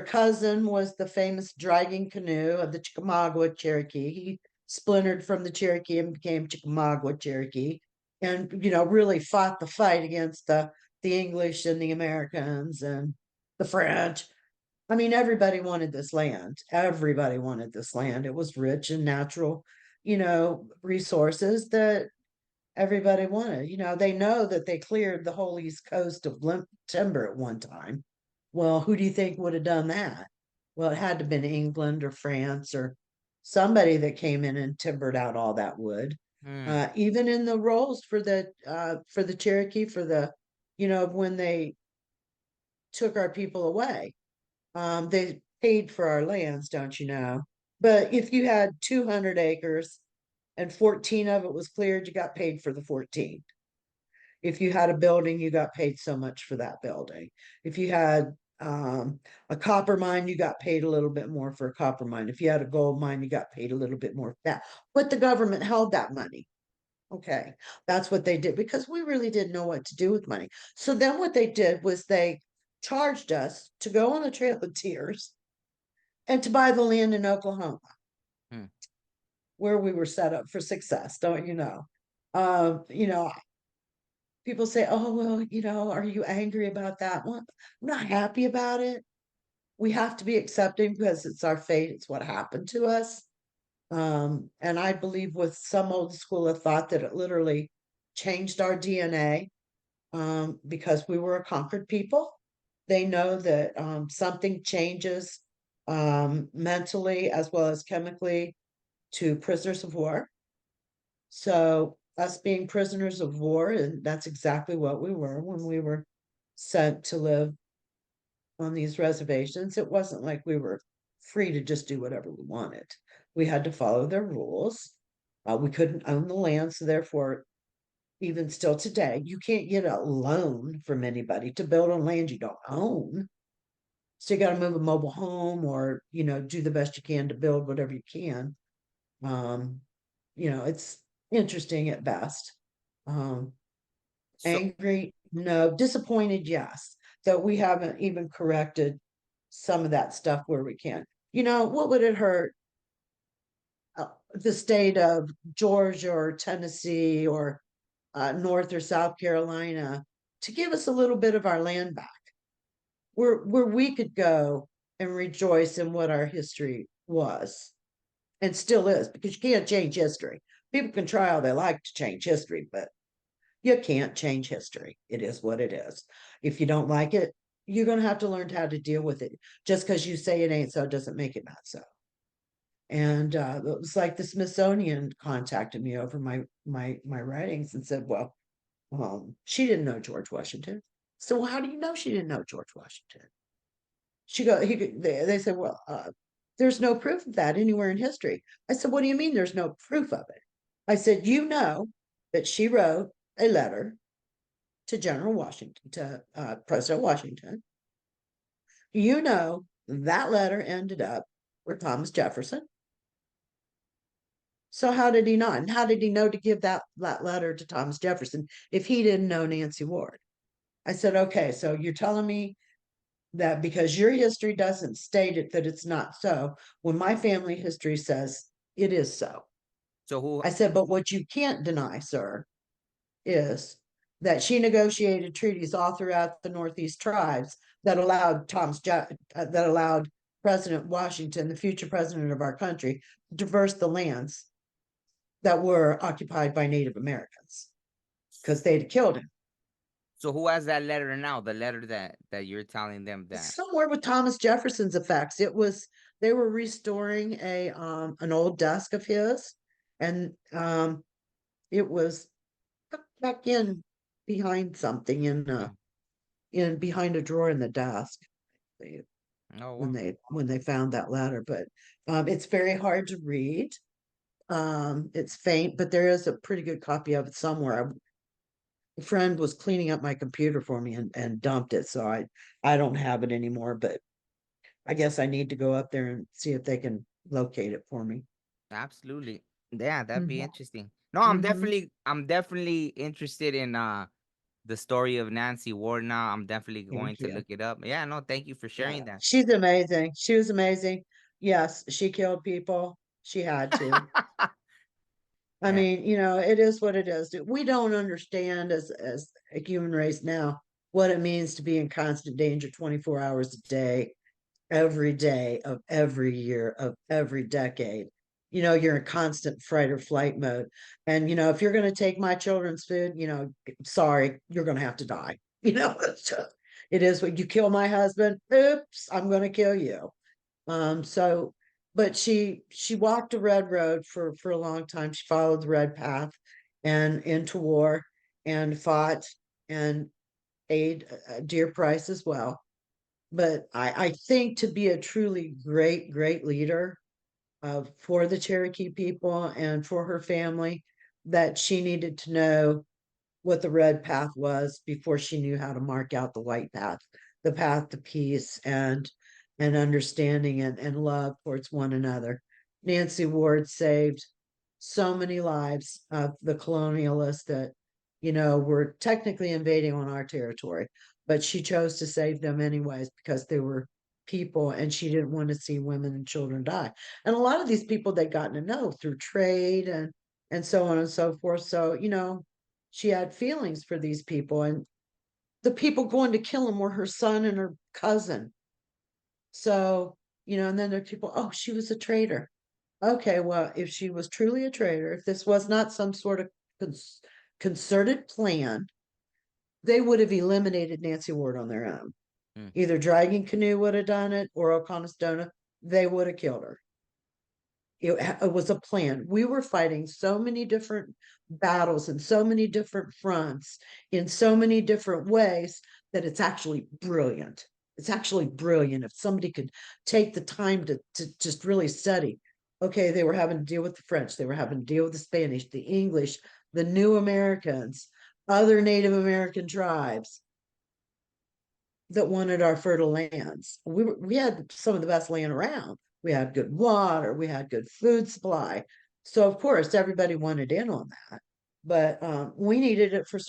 cousin was the famous dragging canoe of the Chickamauga Cherokee. He splintered from the Cherokee and became Chickamauga Cherokee, and really fought the fight against the English and the Americans and the French. I mean, everybody wanted this land. Everybody wanted this land. It was rich in natural, resources that everybody wanted. They know that they cleared the whole east coast of timber at one time. Well, who do you think would have done that? Well, it had to have been England or France or somebody that came in and timbered out all that wood. Hmm. Even in the rolls for the Cherokee, when they took our people away, they paid for our lands, don't you know? But if you had 200 acres and 14 of it was cleared, you got paid for the 14. If you had a building, you got paid so much for that building. If you had a copper mine, you got paid a little bit more for a copper mine. If you had a gold mine, you got paid a little bit more for that. But the government held that money. Okay, that's what they did because we really didn't know what to do with money. So then what they did was they charged us to go on the Trail of Tears and to buy the land in Oklahoma, Hmm. where we were set up for success, don't you know? You know, people say, oh, well, are you angry about that one? I'm not happy about it. We have to be accepting because it's our fate, it's what happened to us. And I believe with some old school of thought that it literally changed our DNA, because we were a conquered people. They know that something changes mentally as well as chemically to prisoners of war. So us being prisoners of war, and that's exactly what we were when we were sent to live on these reservations. It wasn't like we were free to just do whatever we wanted. We had to follow their rules. We couldn't own the land, so therefore, even still today, you can't get a loan from anybody to build on land you don't own. So you got to move a mobile home or, do the best you can to build whatever you can. Um, it's interesting at best. Um, So Angry, no. Disappointed, yes. That we haven't even corrected some of that stuff where we can. What would it hurt the state of Georgia or Tennessee or North or South Carolina to give us a little bit of our land back, where we could go and rejoice in what our history was and still is, because you can't change history. People can try all they like to change history, but you can't change history. It is what it is. If you don't like it, you're going to have to learn how to deal with it. Just because you say it ain't so doesn't make it not so. And it was like the Smithsonian contacted me over my writings and said, well, she didn't know George Washington. So well, how do you know she didn't know George Washington? They said, well, there's no proof of that anywhere in history. I said, what do you mean there's no proof of it? I said, that she wrote a letter to General Washington, to President Washington. That letter ended up with Thomas Jefferson. So how did he not? And how did he know to give that letter to Thomas Jefferson if he didn't know Nancy Ward? I said, okay, so you're telling me that because your history doesn't state it, that it's not so, when my family history says it is so. so who I said, but what you can't deny, sir, is that she negotiated treaties all throughout the Northeast tribes that allowed that allowed President Washington, the future president of our country, to traverse the lands that were occupied by Native Americans because they'd killed him. so who has that letter now? The letter that you're telling them that. Somewhere with Thomas Jefferson's effects. They were restoring an old desk of his, and it was back in behind something in behind a drawer in the desk. Oh When wow. they found that letter, but it's very hard to read. It's faint, but there is a pretty good copy of it somewhere. A friend was cleaning up my computer for me and dumped it, so I don't have it anymore, but I guess I need to go up there and see if they can locate it for me. Absolutely. Yeah, that'd be Mhm. interesting. No, Mhm. I'm definitely interested in the story of Nancy Ward now. I'm definitely going Thank to you. look it up. Yeah, no, thank you for Yeah, sharing that. she's amazing. She was amazing. Yes, she killed people. She had to. I Yeah. mean, it is what it is. We don't understand as a human race now what it means to be in constant danger 24 hours a day, every day of every year of every decade. you're in constant fight or flight mode. And, if you're going to take my children's food, sorry, you're going to have to die. It is what you kill my husband. Oops, I'm going to kill you. So, but she walked a red road for a long time. She followed the red path and into war and fought and paid a dear price as well. But I think to be a truly great leader for the Cherokee people and for her family, that she needed to know what the red path was before she knew how to mark out the white path, the path to peace and understanding and love towards one another. Nancy Ward saved so many lives of the colonialists that, were technically invading on our territory, but she chose to save them anyways because they were people and she didn't want to see women and children die. And a lot of these people they gotten to know through trade and so on and so forth. So, she had feelings for these people, and the people going to kill him were her son and her cousin. So, and then there are people, oh, she was a traitor. Okay, well, if she was truly a traitor, if this was not some sort of concerted plan, they would have eliminated Nancy Ward on their own. Either Dragging Canoe would have done it or Oconostona, they would have killed her. It was a plan. We were fighting so many different battles and so many different fronts in so many different ways that it's actually brilliant. It's actually brilliant if somebody could take the time to just really study. Okay, they were having to deal with the French, they were having to deal with the Spanish, the English, the New Americans, other Native American tribes that wanted our fertile lands. We had some of the best land around. We had good water, we had good food supply. So of course everybody wanted in on that. But we needed it for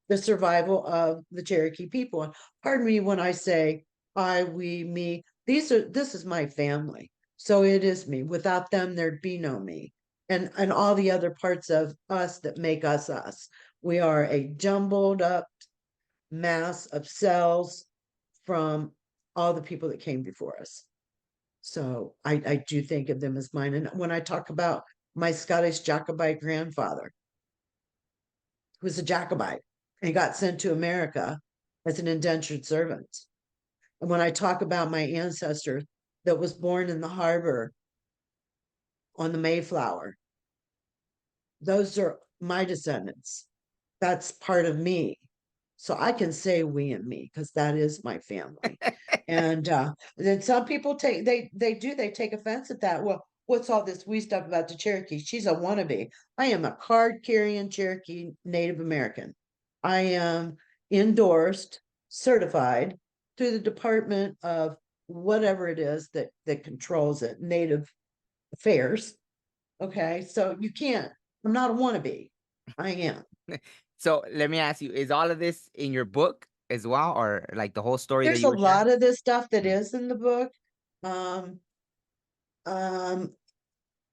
the survival of the Cherokee people. And pardon me when I say I, we, me, this is my family. So it is me. Without them, there'd be no me. And all the other parts of us that make us us. We are a jumbled up mass of cells from all the people that came before us. So I do think of them as mine. And when I talk about my Scottish Jacobite grandfather, who was a Jacobite and got sent to America as an indentured servant. And when I talk about my ancestor that was born in the harbor on the Mayflower, those are my descendants. That's part of me. So I can say we and me because that is my family. And then some people take take offense at that. Well, what's all this we stuff about the Cherokee? She's a wannabe. I am a card carrying Cherokee Native American. I am endorsed, certified through the Department of whatever it is that controls it, Native Affairs. Okay, so you can't. I'm not a wannabe. I am. So let me ask you, is all of this in your book as well, or like the whole story that There's you a were sharing? lot of this stuff that is in the book. Um,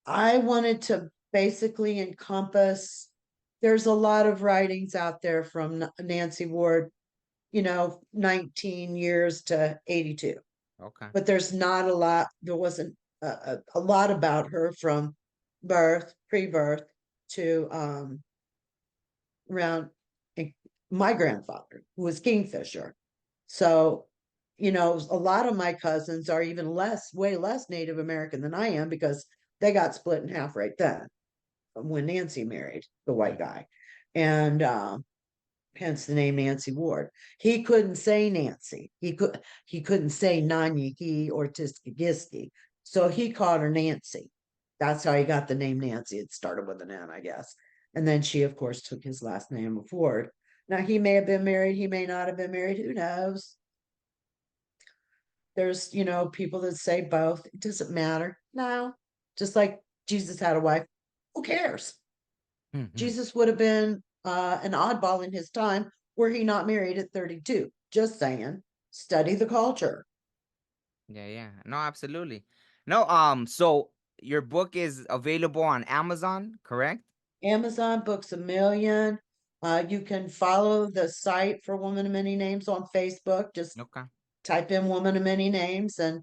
I wanted to basically encompass, there's a lot of writings out there from Nancy Ward, 19 years to 82. Okay. But there's not a lot, there wasn't a lot about her from birth, pre-birth to around my grandfather, who was Kingfisher. So, a lot of my cousins are even way less Native American than I am because they got split in half right then when Nancy married the white guy. And hence the name Nancy Ward. He couldn't say Nancy. He couldn't say Nanyehi or Tiskigiski. So he called her Nancy. That's how he got the name Nancy. It started with an N, I guess. And then she, of course, took his last name of Ward. Now he may have been married, he may not have been married, who knows? There's, people that say both. It doesn't matter. No, just like Jesus had a wife. Who cares? Mhm. Jesus would have been an oddball in his time were he not married at 32. Just saying. Study the culture. Yeah. No, absolutely. No, so your book is available on Amazon, correct? Amazon Books a Million. You can follow the site for Woman of Many Names on Facebook. Just Okay. type in Woman of Many Names and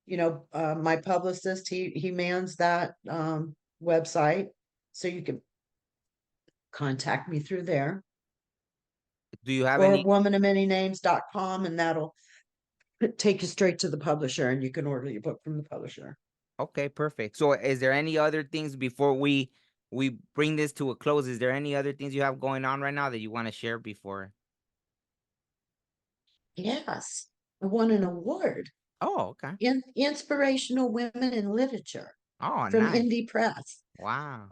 my publicist, he mans that website, so you can contact me through there, Do you have or any? womanofmanynames.com, and that'll take you straight to the publisher, and you can order your book from the publisher. Okay, perfect. So is there any other things before we bring this to a close? Is there any other things you have going on right now that you want to share before? Yes, I won an award Oh, okay. in Inspirational Women in Literature Oh, from nice. NDE Press. Wow.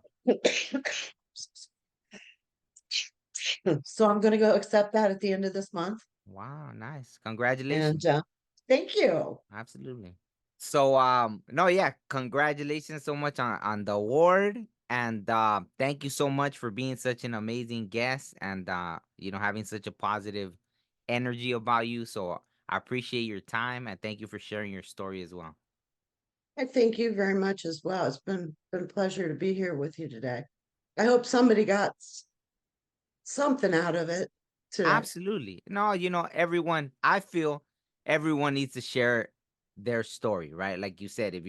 So I'm going to go accept that at the end of this month. Wow, nice. And Congratulations. thank you. Absolutely. So no, yeah, congratulations so much on the award, and thank you so much for being such an amazing guest, and having such a positive energy about you. So I appreciate your time, and thank you for sharing your story as well. I thank you very much as well. It's been a pleasure to be here with you today. I hope somebody got something out of it today. Absolutely. No, I feel everyone needs to share their story, right? Like you said, if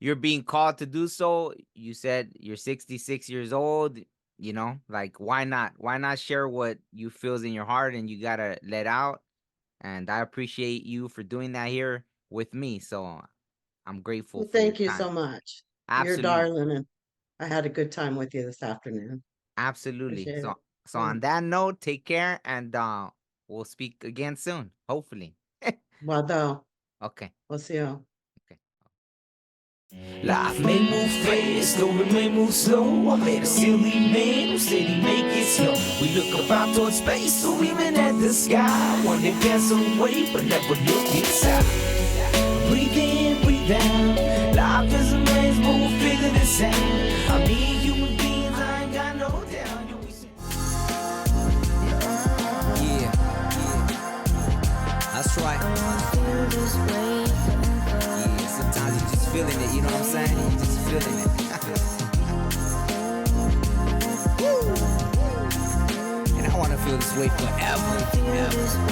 you're being called to do so, you said you're 66 years old, like why not? Why not share what you feels in your heart and you gotta let out? And I appreciate you for doing that here with me. So I'm grateful Well, for your thank you time. so much. You're Absolutely. darling, and I had a good time with you this afternoon. Absolutely. Appreciate So it. so on that note, take care, and we'll speak again soon, hopefully. Well, though, Okay. we'll see you. Okay. Life may move fast or it may move slow. I met a silly man who said he'd make it slow. We look up out towards space or even at the sky. One day pass away but never look inside. Breathe in, breathe out. Life is a maze but we'll figure this out. I mean human beings, I ain't got no doubt. Yeah, that's right. Yeah, sometimes you're just feeling it, you know what I'm saying? You're just feeling it. And I want to feel this way forever.